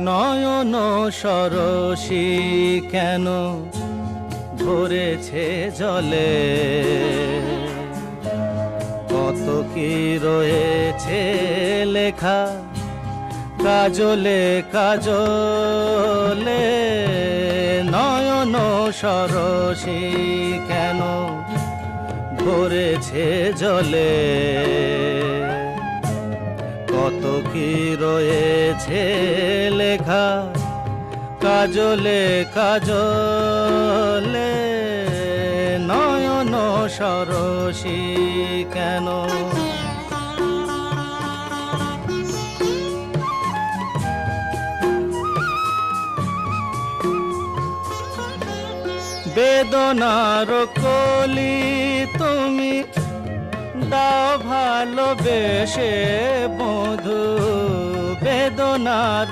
নয়ন সরসী কেন ভরেছে জলে, কত কি রয়েছে লেখা কাজলে কাজলে। নয়ন সরসী কেন ভরেছে জলে, কত কি রয়েছে লেখা কাজলে কাজলে। নয়ন সরসী কেন। বেদনার কলি তুমি দাও ভালোবেসে বধূ, বেদনার